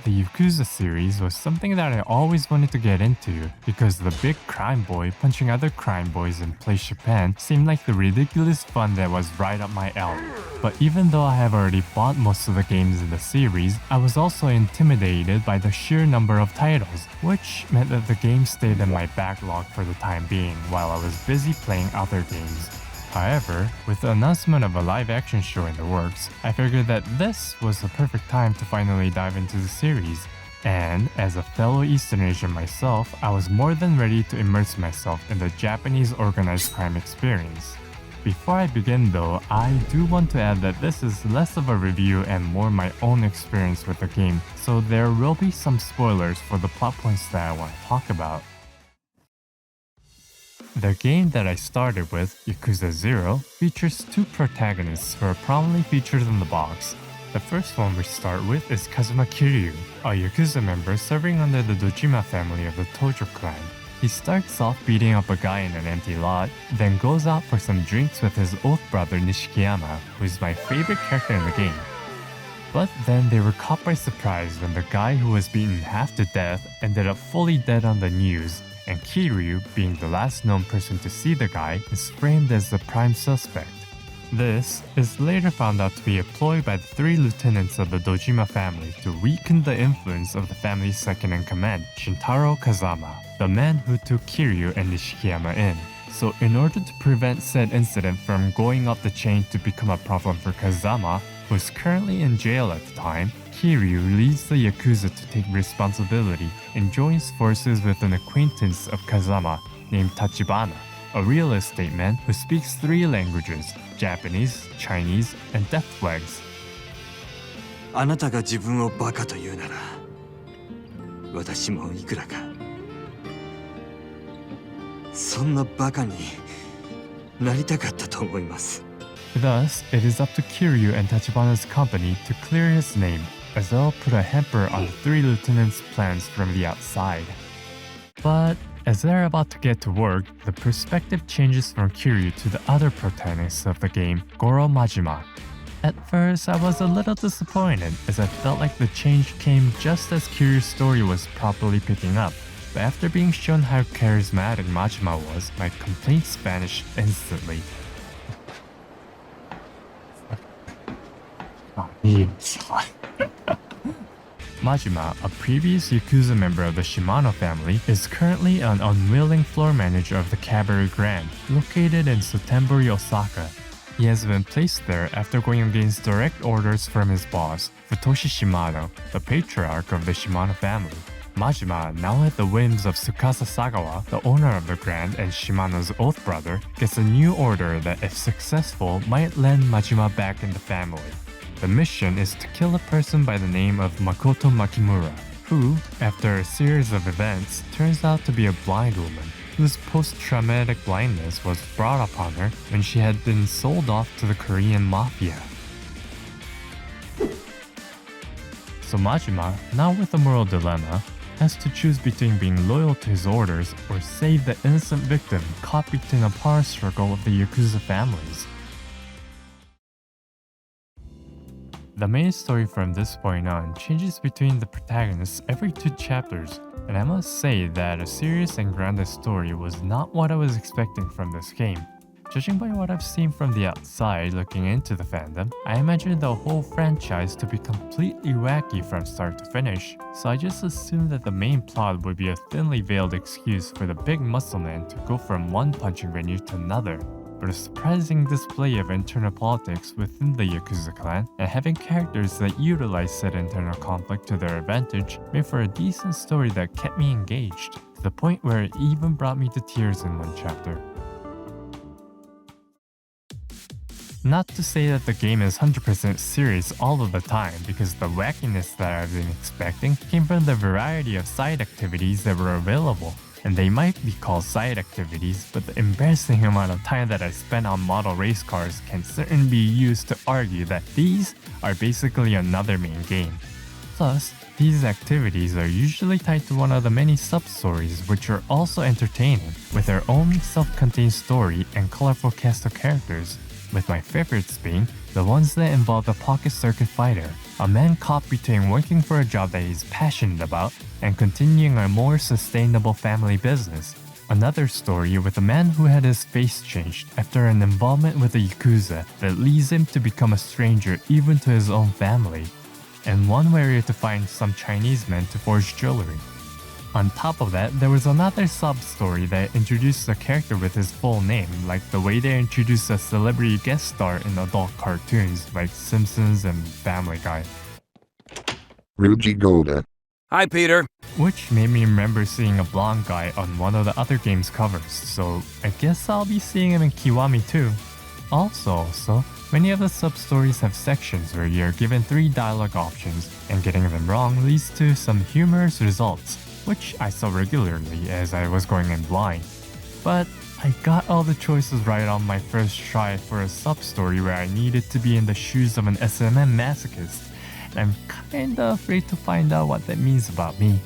the Yakuza series was something that I always wanted to get into because the big crime boy punching other crime boys in Place Japan seemed like the ridiculous fun that was right up my alley. But even though I have already bought most of the games in the series, I was also intimidated by the sheer number of titles, which meant that the game stayed in my backlog for the time being while I was busy playing other games. However, with the announcement of a live-action show in the works, I figured that this was the perfect time to finally dive into the series. And as a fellow Eastern Asian myself, I was more than ready to immerse myself in the Japanese organized crime experience. Before I begin though, I do want to add that this is less of a review and more my own experience with the game, so there will be some spoilers for the plot points that I want to talk about. The game that I started with, Yakuza 0, features two protagonists who are prominently featured in the box. The first one we start with is Kazuma Kiryu, a Yakuza member serving under the Dojima family of the Tojo clan. He starts off beating up a guy in an empty lot, then goes out for some drinks with his old brother Nishikiyama, who is my favorite character in the game. But then they were caught by surprise when the guy who was beaten half to death ended up fully dead on the news, and Kiryu, being the last known person to see the guy, is framed as the prime suspect. This is later found out to be a ploy by the three lieutenants of the Dojima family to weaken the influence of the family's second-in-command, Shintaro Kazama, the man who took Kiryu and Nishikiyama in. So in order to prevent said incident from going up the chain to become a problem for Kazama, who is currently in jail at the time, Kiryu leads the Yakuza to take responsibility and joins forces with an acquaintance of Kazama named Tachibana, a real estate man who speaks 3 languages, Japanese, Chinese, and death flags. あなたが自分をバカと言うなら、私もいくらか。そんなバカになりたかったと思います。 Thus, it is up to Kiryu and Tachibana's company to clear his name, as they'll put a hamper on the 3 lieutenants' plans from the outside. But as they're about to get to work, the perspective changes from Kiryu to the other protagonists of the game, Goro Majima. At first, I was a little disappointed, as I felt like the change came just as Kiryu's story was properly picking up. But after being shown how charismatic Majima was, my complaints vanished instantly. Majima, a previous Yakuza member of the Shimano family, is currently an unwilling floor manager of the Cabaret Grand, located in Sotembori, Osaka. He has been placed there after going against direct orders from his boss, Futoshi Shimano, the patriarch of the Shimano family. Majima, now at the whims of Tsukasa Sagawa, the owner of the Grand and Shimano's oath brother, gets a new order that, if successful, might land Majima back in the family. The mission is to kill a person by the name of Makoto Makimura, who, after a series of events, turns out to be a blind woman, whose post-traumatic blindness was brought upon her when she had been sold off to the Korean mafia. So Majima, now with a moral dilemma, has to choose between being loyal to his orders or save the innocent victim caught between a power struggle of the Yakuza families. The main story from this point on changes between the protagonists every 2 chapters, and I must say that a serious and grounded story was not what I was expecting from this game. Judging by what I've seen from the outside looking into the fandom, I imagined the whole franchise to be completely wacky from start to finish, so I just assumed that the main plot would be a thinly veiled excuse for the big muscle man to go from one punching venue to another. But a surprising display of internal politics within the Yakuza clan, and having characters that utilize said internal conflict to their advantage, made for a decent story that kept me engaged, to the point where it even brought me to tears in one chapter. Not to say that the game is 100% serious all of the time, because the wackiness that I've been expecting came from the variety of side activities that were available. And they might be called side activities, but the embarrassing amount of time that I spent on model race cars can certainly be used to argue that these are basically another main game. Plus, these activities are usually tied to one of the many sub-stories which are also entertaining, with their own self-contained story and colorful cast of characters. with my favorites being the ones that involve a pocket circuit fighter, a man caught between working for a job that he's passionate about and continuing a more sustainable family business. Another story with a man who had his face changed after an involvement with a Yakuza that leads him to become a stranger even to his own family. And one where he had to find some Chinese men to forge jewelry. On top of that, there was another sub-story that introduced a character with his full name, like the way they introduced a celebrity guest star in adult cartoons like Simpsons and Family Guy. Ruji Golda. Hi, Peter. Which made me remember seeing a blonde guy on one of the other game's covers, so I guess I'll be seeing him in Kiwami too. Also, many of the sub-stories have sections where you're given 3 dialogue options, and getting them wrong leads to some humorous results, which I saw regularly as I was going in blind. But I got all the choices right on my first try for a sub-story where I needed to be in the shoes of an SMM masochist, and I'm kinda afraid to find out what that means about me.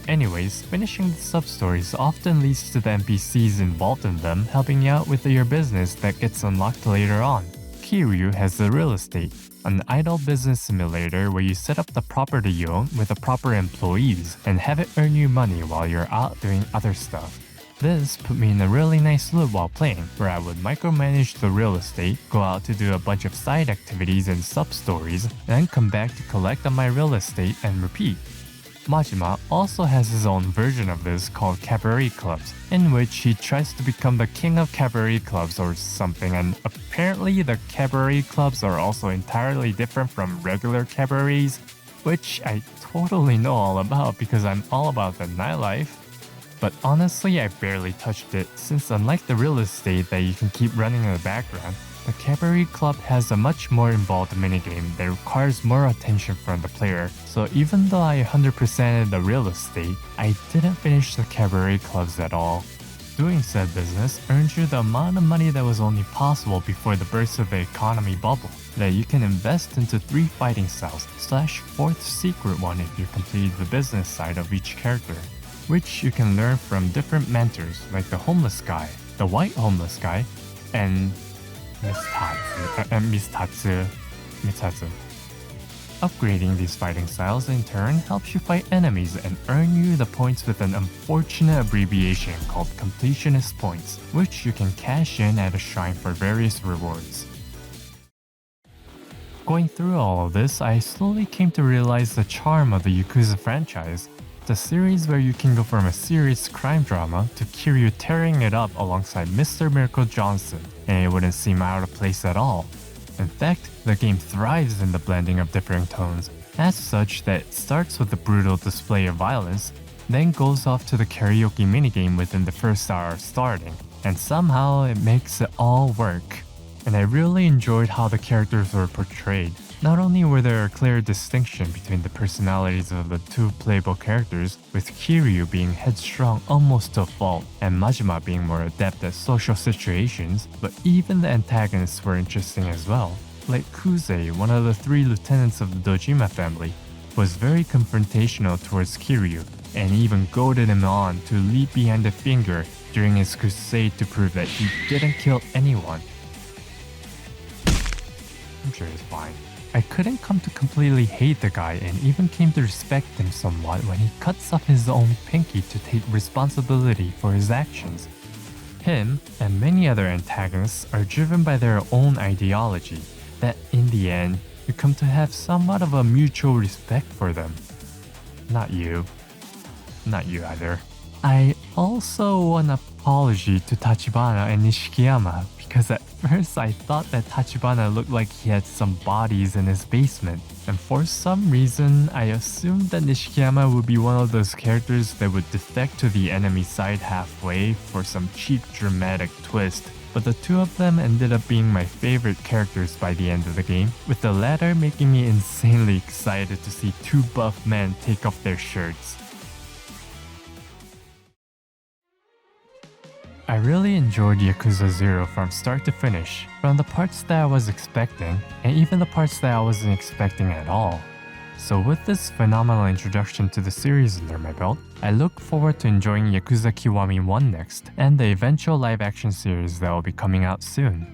Anyways, finishing the sub-stories often leads to the NPCs involved in them helping you out with your business that gets unlocked later on. Kiryu has the real estate, an idle business simulator where you set up the property you own with the proper employees and have it earn you money while you're out doing other stuff. This put me in a really nice loop while playing, where I would micromanage the real estate, go out to do a bunch of side activities and sub-stories, then come back to collect on my real estate and repeat. Majima also has his own version of this called Cabaret Clubs, in which he tries to become the king of cabaret clubs or something, and apparently the cabaret clubs are also entirely different from regular cabarets, which I totally know all about because I'm all about the nightlife. But honestly, I barely touched it, since unlike the real estate that you can keep running in the background, the Cabaret Club has a much more involved minigame that requires more attention from the player, so even though I 100%ed the real estate, I didn't finish the Cabaret Clubs at all. Doing said business earns you the amount of money that was only possible before the burst of the economy bubble, that you can invest into 3 fighting styles, / 4th secret one if you complete the business side of each character, which you can learn from different mentors like the homeless guy, the white homeless guy, and Miss Tatsu. Upgrading these fighting styles in turn helps you fight enemies and earn you the points with an unfortunate abbreviation called completionist points, which you can cash in at a shrine for various rewards. Going through all of this, I slowly came to realize the charm of the Yakuza franchise. The series where you can go from a serious crime drama to Kiryu tearing it up alongside Mr. Miracle Johnson, and it wouldn't seem out of place at all. In fact, the game thrives in the blending of different tones, as such that it starts with a brutal display of violence, then goes off to the karaoke minigame within the first hour of starting, and somehow it makes it all work. And I really enjoyed how the characters were portrayed. Not only were there a clear distinction between the personalities of the 2 playable characters, with Kiryu being headstrong almost to a fault, and Majima being more adept at social situations, but even the antagonists were interesting as well. Like Kuze, one of the 3 lieutenants of the Dojima family, was very confrontational towards Kiryu, and even goaded him on to leap behind the finger during his crusade to prove that he didn't kill anyone. I'm sure it's fine. I couldn't come to completely hate the guy and even came to respect him somewhat when he cuts off his own pinky to take responsibility for his actions. Him and many other antagonists are driven by their own ideology, that in the end, you come to have somewhat of a mutual respect for them. Not you. Not you either. I also want an apology to Tachibana and Nishikiyama, because at first I thought that Tachibana looked like he had some bodies in his basement, and for some reason I assumed that Nishikiyama would be one of those characters that would defect to the enemy side halfway for some cheap dramatic twist, but the 2 of them ended up being my favorite characters by the end of the game, with the latter making me insanely excited to see 2 buff men take off their shirts. I really enjoyed Yakuza 0 from start to finish, from the parts that I was expecting, and even the parts that I wasn't expecting at all. So with this phenomenal introduction to the series under my belt, I look forward to enjoying Yakuza Kiwami 1 next, and the eventual live action series that will be coming out soon.